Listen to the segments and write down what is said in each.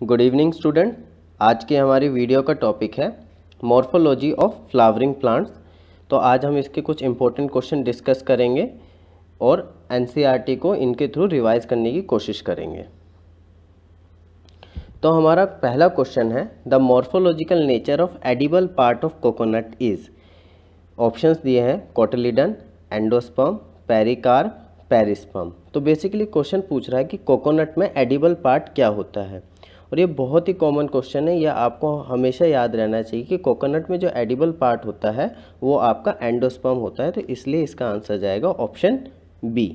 Good evening student. आज की हमारी वीडियो का टॉपिक है मॉर्फोलॉजी ऑफ फ्लावरिंग प्लांट्स। तो आज हम इसके कुछ इंपॉर्टेंट क्वेश्चन डिस्कस करेंगे और एनसीईआरटी को इनके थ्रू रिवाइज करने की कोशिश करेंगे। तो हमारा पहला क्वेश्चन है the morphological nature of edible part of coconut is. Options दिए हैं कोटिलिडन, एंडोस्पर्म, पेरिकार्प, पेरिस्पर्म। तो बेसिकली क्वेश्चन पूछ रहा है कि कोकोनट में एडिबल पार्ट क्या होता है, और ये बहुत ही कॉमन क्वेश्चन है। यह आपको हमेशा याद रहना चाहिए कि कोकोनट में जो एडिबल पार्ट होता है वो आपका एंडोस्पर्म होता है, तो इसलिए इसका आंसर जाएगा ऑप्शन बी।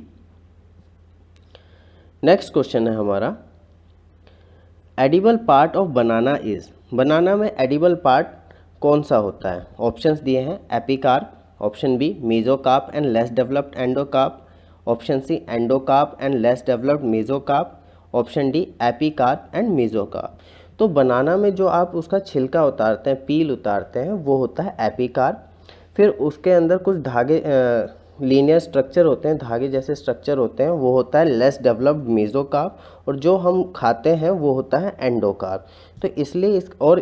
नेक्स्ट क्वेश्चन है हमारा edible part of banana is. Banana में एडिबल पार्ट कौन सा होता है? ऑप्शंस दिए हैं epicarp, option B mesocarp and less developed endocarp, option C endocarp and less developed mesocarp, option D epicarp and mesocarp. तो बनाना में जो आप उसका छिलका उतारते हैं, पील उतारते हैं, वो होता है एपिकार्प। फिर उसके अंदर कुछ धागे लीनियर स्ट्रक्चर होते हैं, धागे जैसे स्ट्रक्चर होते हैं, वो होता है लेस डेवलप्ड मेसोकार्प। और जो हम खाते हैं वो होता है एंडोकार्प। तो इसलिए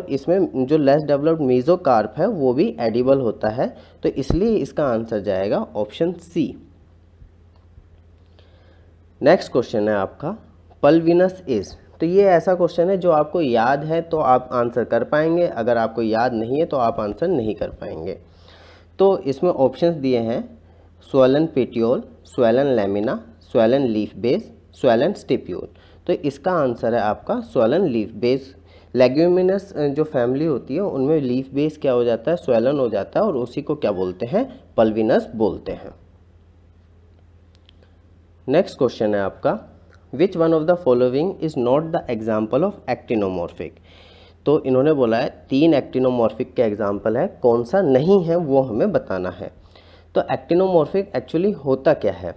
इसमें जो लेस डेवलप्ड मेसोकार्प है वो भी एडिबल होता है, तो इसलिए इसका आंसर जाएगा ऑप्शन सी। नेक्स्ट क्वेश्चन है आपका पल्विनस इज। तो ये ऐसा क्वेश्चन है जो आपको याद है तो आप आंसर कर पाएंगे, अगर आपको याद नहीं है तो आप आंसर नहीं कर पाएंगे। तो इसमें ऑप्शंस दिए हैं swollen petiole, swollen lamina, swollen leaf base, swollen stipule. तो इसका आंसर है आपका स्वैलन लीफ बेस। लेग्यूमिनस जो फैमिली होती है उनमें लीफ बेस क्या हो जाता है? स्वैलन हो जाता है, और उसी को क्या बोलते हैं? पल्विनस बोलते हैं। नेक्स्ट क्वेश्चन है आपका which one of the following is not the example of actinomorphic. तो इन्होंने बोला है 3 एक्टिनोमॉर्फिक के एग्जाम्पल है, कौन सा नहीं है वो हमें बताना है। तो एक्टिनोमॉर्फिक एक्चुअली होता क्या है?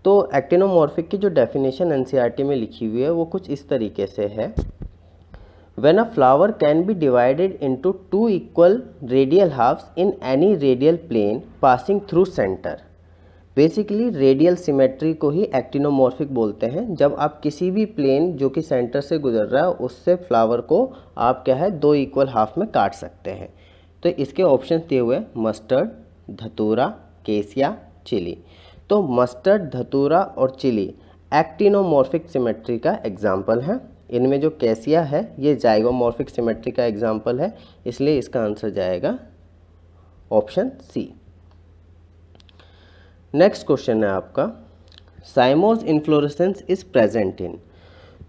तो एक्टिनोमॉर्फिक की जो डेफिनेशन एनसीईआरटी में लिखी हुई है वो कुछ इस तरीके से है। When a flower can be divided into 2 equal radial halves in any radial plane passing through center। Basically radial symmetry को ही एक्टिनोमॉर्फिक बोलते हैं। जब आप किसी भी प्लेन जो कि सेंटर से गुजर रहा है उससे फ्लावर को आप क्या है 2 इक्वल हाफ में काट सकते हैं। तो इसके ऑप्शन दिए हुए मस्टर्ड, धतूरा, केसिया, चिली। तो मस्टर्ड, धतूरा और चिली एक्टिनोमॉर्फिक सिमेट्री का एग्जाम्पल है। इनमें जो केसिया है ये जाइगोमॉर्फिक सिमेट्री का एग्जाम्पल है, इसलिए इसका आंसर जाएगा ऑप्शन सी। नेक्स्ट क्वेश्चन है आपका साइमोस इन्फ्लोरेसेंस इज प्रेजेंट इन।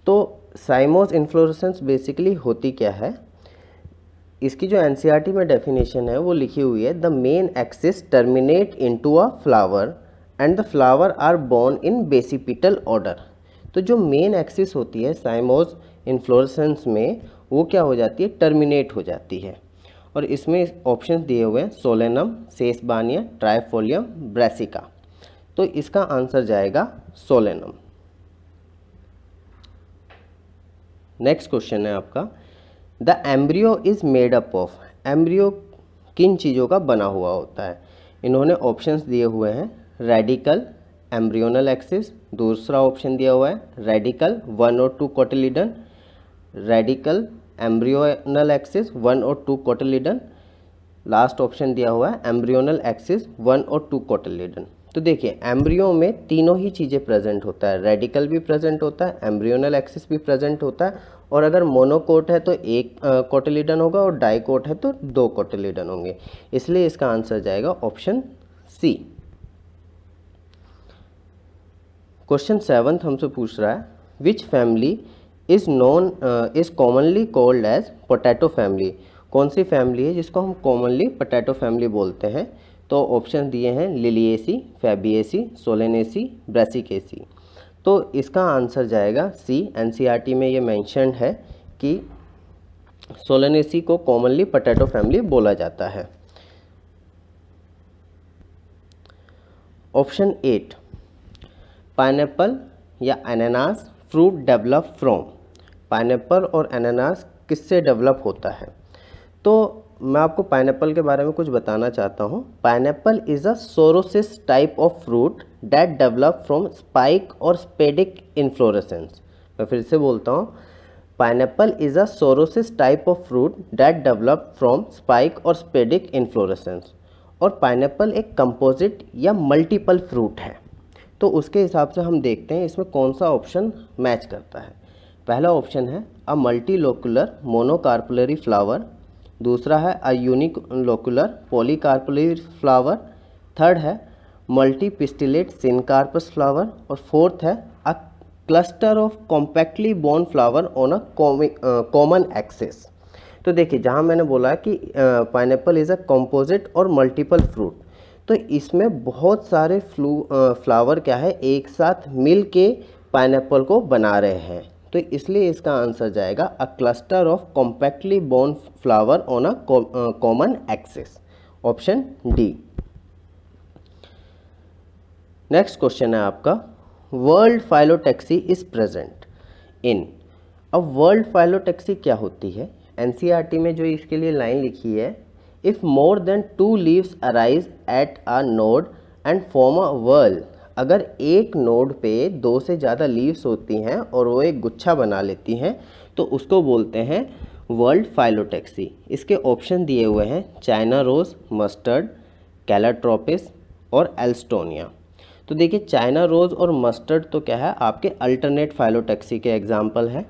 तो साइमोस इन्फ्लोरेसेंस बेसिकली होती क्या है? इसकी जो एनसीईआरटी में डेफिनेशन है वो लिखी हुई है the main axis terminate into a flower and the flower are borne in basipetal order. तो जो मेन एक्सिस होती है साइमोस इन्फ्लोरेसेंस में वो क्या हो जाती है? टर्मिनेट हो जाती है। और इसमें ऑप्शन दिए हुए हैं सोलेनम, सेसबानिया, ट्राइफोलियम, ब्रेसिका। तो इसका आंसर जाएगा सोलेनम। नेक्स्ट क्वेश्चन है आपका the embryo is made up of. Embryo किन चीज़ों का बना हुआ होता है? इन्होंने ऑप्शंस दिए हुए हैं रेडिकल, एम्ब्रियोनल एक्सिस। दूसरा ऑप्शन दिया हुआ है रेडिकल 1 और 2 कोटिलिडन, रेडिकल एम्ब्रियोनल एक्सिस 1 और 2 कोटिलिडन। लास्ट ऑप्शन दिया हुआ है एम्ब्रियोनल एक्सिस 1 और 2 कोटिलिडन। तो देखिए एम्ब्रियो में तीनों ही चीज़ें प्रेजेंट होता है, रेडिकल भी प्रेजेंट होता है, एम्ब्रियोनल एक्सिस भी प्रेजेंट होता है, और अगर मोनोकोट है तो 1 कोटिलिडन होगा और डाइकोट है तो 2 कोटिलिडन होंगे, इसलिए इसका आंसर जाएगा ऑप्शन सी। क्वेश्चन 7 हमसे पूछ रहा है which family is commonly called as potato family. कौन सी फैमिली है जिसको हम कॉमनली पोटैटो फैमिली बोलते हैं? तो ऑप्शन दिए हैं लिलिएसी, फैबिएसी, सोलेनेसी, ब्रेसिकेसी। तो इसका आंसर जाएगा सी। एनसीईआरटी में ये मेंशन्ड है कि सोलेनेसी को कॉमनली पोटैटो फैमिली बोला जाता है। ऑप्शन 8 पाइनएप्पल या अनानास फ्रूट डेवलप फ्रॉम। पाइनएप्पल और अनानास किससे डेवलप होता है? तो मैं आपको पाइनएप्पल के बारे में कुछ बताना चाहता हूँ। Pineapple is a sorosis type of fruit that develop from spike और स्पेडिक इन्फ्लोरेसेंस। मैं फिर से बोलता हूँ, pineapple is a sorosis type of fruit that develop from spike और स्पेडिक इन्फ्लोरेसेंस। और पाइनएप्पल एक कंपोजिट या मल्टीपल फ्रूट है। तो उसके हिसाब से हम देखते हैं इसमें कौन सा ऑप्शन मैच करता है। पहला ऑप्शन है अ मल्टीलोकुलर मोनोकार्पुलरी फ्लावर, दूसरा है a unilocular polycarpellary flower, third है मल्टीपिस्टिलेट सिनकार्पस फ्लावर, और फोर्थ है a cluster of compactly borne flower on a common axis. तो देखिए जहाँ मैंने बोला कि पाइनएप्पल इज़ अ कंपोजिट और मल्टीपल फ्रूट, तो इसमें बहुत सारे फ्लावर क्या है एक साथ मिल के पाइनएप्पल को बना रहे हैं। तो इसलिए इसका आंसर जाएगा a cluster of compactly borne flower on a common axis, option D. Next question है आपका, whorled phyllotaxy is present in. अब वर्ल्ड फाइलोटैक्सी क्या होती है? एनसीईआरटी में जो इसके लिए लाइन लिखी है, if more than 2 leaves arise at a node and form a whorl. अगर एक नोड पे 2 से ज़्यादा लीव्स होती हैं और वो एक गुच्छा बना लेती हैं तो उसको बोलते हैं वर्ल्ड फाइलोटैक्सी। इसके ऑप्शन दिए हुए हैं चाइना रोज़, मस्टर्ड, कैलाट्रोपिस और एल्स्टोनिया। तो देखिए चाइना रोज़ और मस्टर्ड तो क्या है आपके अल्टरनेट फाइलोटैक्सी के एग्जाम्पल है,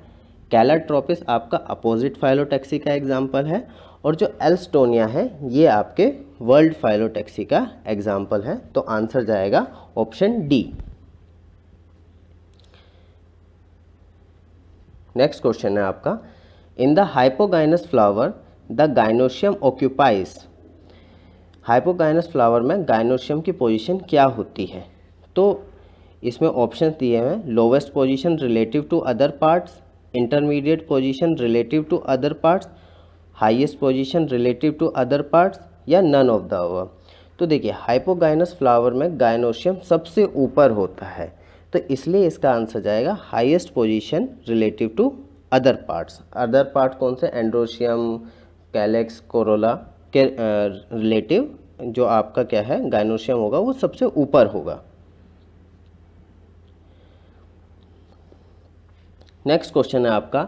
कैलाट्रोपिस आपका अपोजिट फाइलोटैक्सी का एग्जाम्पल है, और जो एल्स्टोनिया है ये आपके वर्ल्ड फाइलोटैक्सी का एग्जाम्पल है। तो आंसर जाएगा ऑप्शन डी। नेक्स्ट क्वेश्चन है आपका, in the hypogynous flower the gynoecium occupies. Hypogynous flower में गाइनोशियम की पोजीशन क्या होती है? तो इसमें ऑप्शन दिए हैं lowest position relative to other parts, intermediate position relative to other parts, highest position relative to other parts, या नन ऑफ द अबव। तो देखिए हाइपोगाइनस फ्लावर में गाइनोशियम सबसे ऊपर होता है, तो इसलिए इसका आंसर जाएगा highest position relative to other parts. Other part कौन से? एंड्रोशियम, कैलेक्स, कोरोला के रिलेटिव जो आपका क्या है गाइनोशियम होगा वो सबसे ऊपर होगा। नेक्स्ट क्वेश्चन है आपका,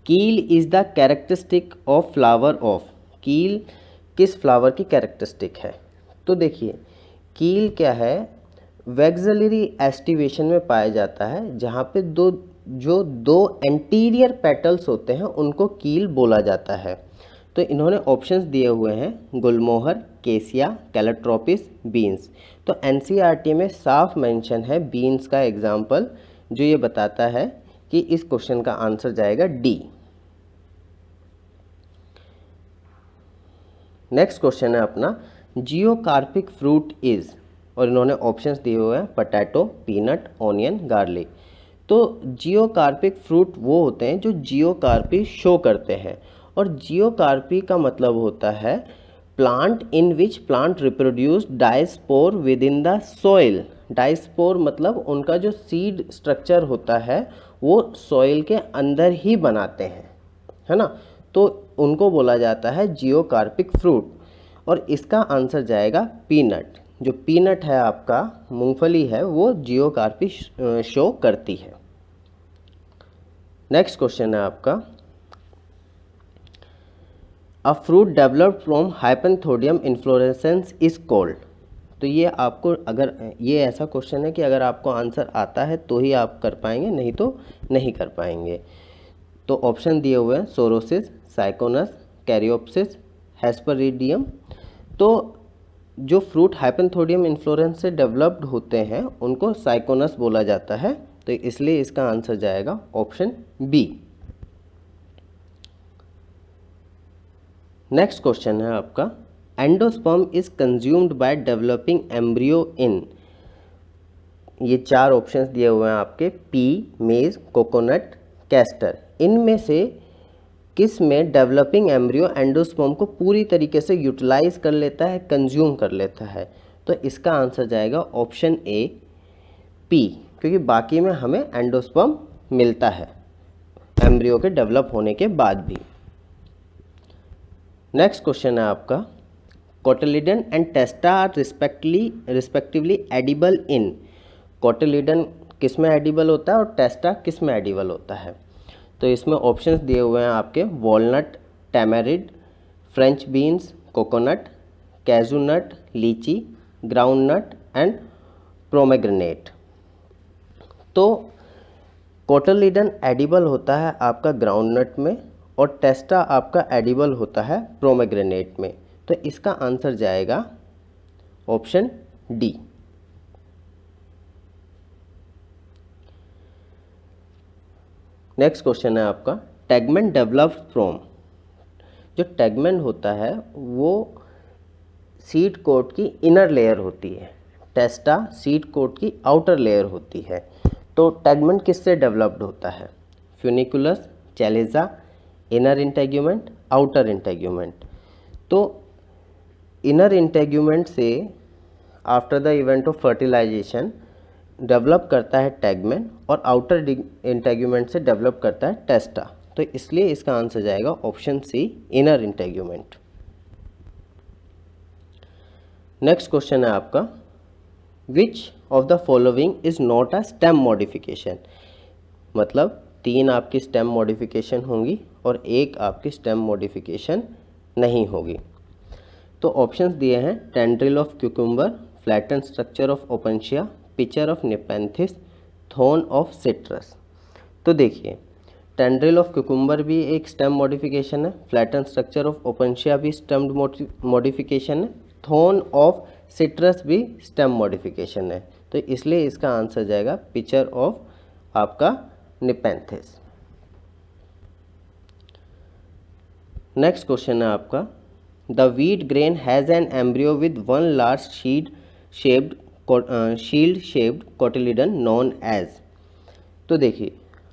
कील is the characteristic of flower of. कील किस फ्लावर की कैरेक्टरिस्टिक है? तो देखिए कील क्या है वैक्सिलरी एस्टिवेशन में पाया जाता है, जहाँ पे दो एंटीरियर पेटल्स होते हैं उनको कील बोला जाता है। तो इन्होंने ऑप्शंस दिए हुए हैं गुलमोहर, केसिया, कैलाट्रोपिस, बीन्स। तो एनसीईआरटी में साफ मेंशन है बीन्स का एग्जाम्पल, जो ये बताता है कि इस क्वेश्चन का आंसर जाएगा डी। नेक्स्ट क्वेश्चन है अपना, जियोकार्पिक फ्रूट इज, और इन्होंने ऑप्शंस दिए हुए हैं पोटैटो, पीनट, ऑनियन, गार्लिक। तो जियोकार्पिक फ्रूट वो होते हैं जो जियोकार्पी शो करते हैं, और जियोकार्पी का मतलब होता है plant in which plant reproduce diaspore with in the soil. Diaspore मतलब उनका जो सीड स्ट्रक्चर होता है वो सॉइल के अंदर ही बनाते हैं, है ना। तो उनको बोला जाता है जियोकार्पिक फ्रूट, और इसका आंसर जाएगा पीनट। जो पीनट है आपका मूंगफली है वो जियोकार्पी शो करती है। नेक्स्ट क्वेश्चन है आपका, a fruit developed from hypanthodium inflorescence is called. तो ये आपको अगर ये ऐसा क्वेश्चन है कि अगर आपको आंसर आता है तो ही आप कर पाएंगे, नहीं तो नहीं कर पाएंगे। तो ऑप्शन दिए हुए हैं सोरोसिस, साइकोनस, कैरियोप्सिस, हेस्पेरिडियम। तो जो फ्रूट हाइपेंथोडियम इन्फ्लोरेंस से डेवलप्ड होते हैं उनको साइकोनस बोला जाता है, तो इसलिए इसका आंसर जाएगा ऑप्शन बी। नेक्स्ट क्वेश्चन है आपका, endosperm is consumed by developing embryo in. ये 4 ऑप्शंस दिए हुए हैं आपके, पी, मेज, कोकोनट, कैस्टर। इनमें से किस में डेवलपिंग एम्ब्रियो एंडोस्पर्म को पूरी तरीके से यूटिलाइज कर लेता है, कंज्यूम कर लेता है? तो इसका आंसर जाएगा ऑप्शन ए, पी, क्योंकि बाकी में हमें एंडोस्पर्म मिलता है एम्ब्रियो के डेवलप होने के बाद भी। नेक्स्ट क्वेश्चन है आपका, cotyledon and testa are respectively edible in. Cotyledon किस में एडिबल होता है और टेस्टा किस में एडिबल होता है? तो इसमें ऑप्शंस दिए हुए हैं आपके वॉलनट, टैमरिड, फ्रेंच बीन्स, कोकोनट, कैजू नट, लीची, ग्राउंड नट एंड प्रोमेग्रेनेट। तो कोटिलिडन एडिबल होता है आपका ग्राउंड नट में और टेस्टा आपका एडिबल होता है प्रोमेग्रेनेट में। तो इसका आंसर जाएगा ऑप्शन डी। नेक्स्ट क्वेश्चन है आपका टेगमेंट डेवलप्ड फ्रॉम। जो टेगमेंट होता है वो सीड कोट की इनर लेयर होती है, टेस्टा सीड कोट की आउटर लेयर होती है। तो टेगमेंट किससे डेवलप्ड होता है? Funiculus, chalaza, inner integument, outer integument. तो इनर इंटेग्यूमेंट से after the event of fertilisation develop करता है टेगमेंट और आउटर इंटेग्यूमेंट से डेवलप करता है टेस्टा। तो इसलिए इसका आंसर जाएगा option C, inner integument. Next question है आपका which of the following is not a stem modification. मतलब 3 आपकी स्टेम मॉडिफिकेशन होंगी और 1 आपकी स्टेम मॉडिफिकेशन नहीं होगी। तो ऑप्शंस दिए हैं tendril of cucumber, flattened structure of Opuntia, pitcher of Nepenthes, thorn of citrus. तो देखिए टेंड्रिल ऑफ क्यूकम्बर भी एक स्टेम मॉडिफिकेशन है, फ्लैटन स्ट्रक्चर ऑफ ओपेंशिया भी स्टेम मॉडिफिकेशन है, थोन ऑफ सिट्रस भी स्टेम मॉडिफिकेशन है। तो इसलिए इसका आंसर जाएगा पिक्चर ऑफ आपका नेपेंथिस। नेक्स्ट क्वेश्चन है आपका the wheat grain has an embryo with 1 large shield shaped cotyledon known as. तो देखिए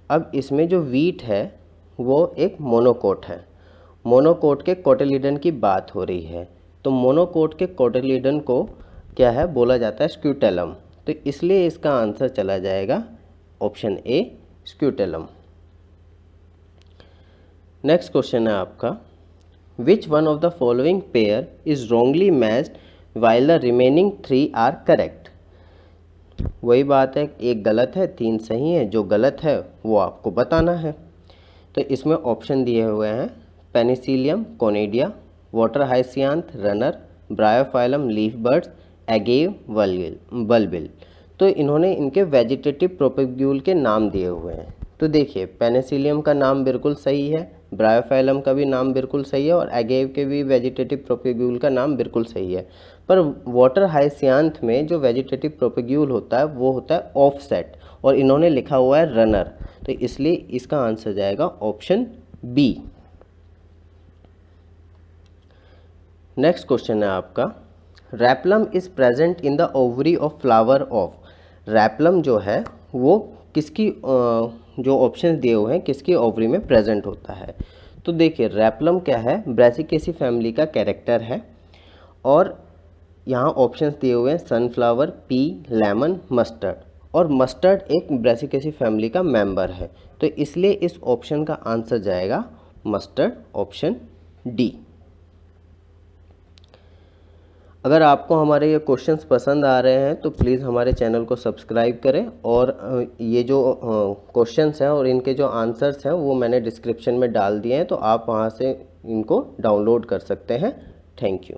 अब इसमें जो वीट है वो एक मोनोकोट है, मोनोकोट के कोटिलिडन की बात हो रही है। तो मोनोकोट के कोटिलिडन को क्या है बोला जाता है स्क्यूटेलम। तो इसलिए इसका आंसर चला जाएगा option A, scutellum. Next question है आपका which one of the following pair is wrongly matched while the remaining 3 are correct. वही बात है, एक गलत है 3 सही है, जो गलत है वो आपको बताना है। तो इसमें ऑप्शन दिए हुए हैं Penicillium conidia, water hyacinth runner, Bryophyllum leaf buds, agave bulbil. तो इन्होंने इनके वेजिटेटिव प्रोपेग्यूल के नाम दिए हुए हैं। तो देखिए पेनिसिलियम का नाम बिल्कुल सही है, ब्रायोफाइलम का भी नाम बिल्कुल सही है और एगेव के भी वेजिटेटिव प्रोपेग्यूल का नाम बिल्कुल सही है। पर वाटर हाइसियांथ में जो वेजिटेटिव प्रोपेग्यूल होता है वो होता है ऑफसेट और इन्होंने लिखा हुआ है रनर। तो इसलिए इसका आंसर जाएगा ऑप्शन बी। नेक्स्ट क्वेश्चन है आपका replum is present in the ovary of flower of. Replum जो है वो किसकी जो ऑप्शंस दिए हुए हैं किसकी ओवरी में प्रेजेंट होता है। तो देखिए रैपलम क्या है, ब्रासिकेसी फैमिली का कैरेक्टर है और यहाँ ऑप्शंस दिए हुए हैं सनफ्लावर, पी, लेमन, मस्टर्ड। और मस्टर्ड एक ब्रासिकेसी फैमिली का मेंबर है। तो इसलिए इस ऑप्शन का आंसर जाएगा मस्टर्ड, ऑप्शन डी। अगर आपको हमारे ये क्वेश्चंस पसंद आ रहे हैं तो प्लीज़ हमारे चैनल को सब्सक्राइब करें और ये जो क्वेश्चंस हैं और इनके जो आंसर्स हैं वो मैंने डिस्क्रिप्शन में डाल दिए हैं, तो आप वहाँ से इनको डाउनलोड कर सकते हैं। Thank you.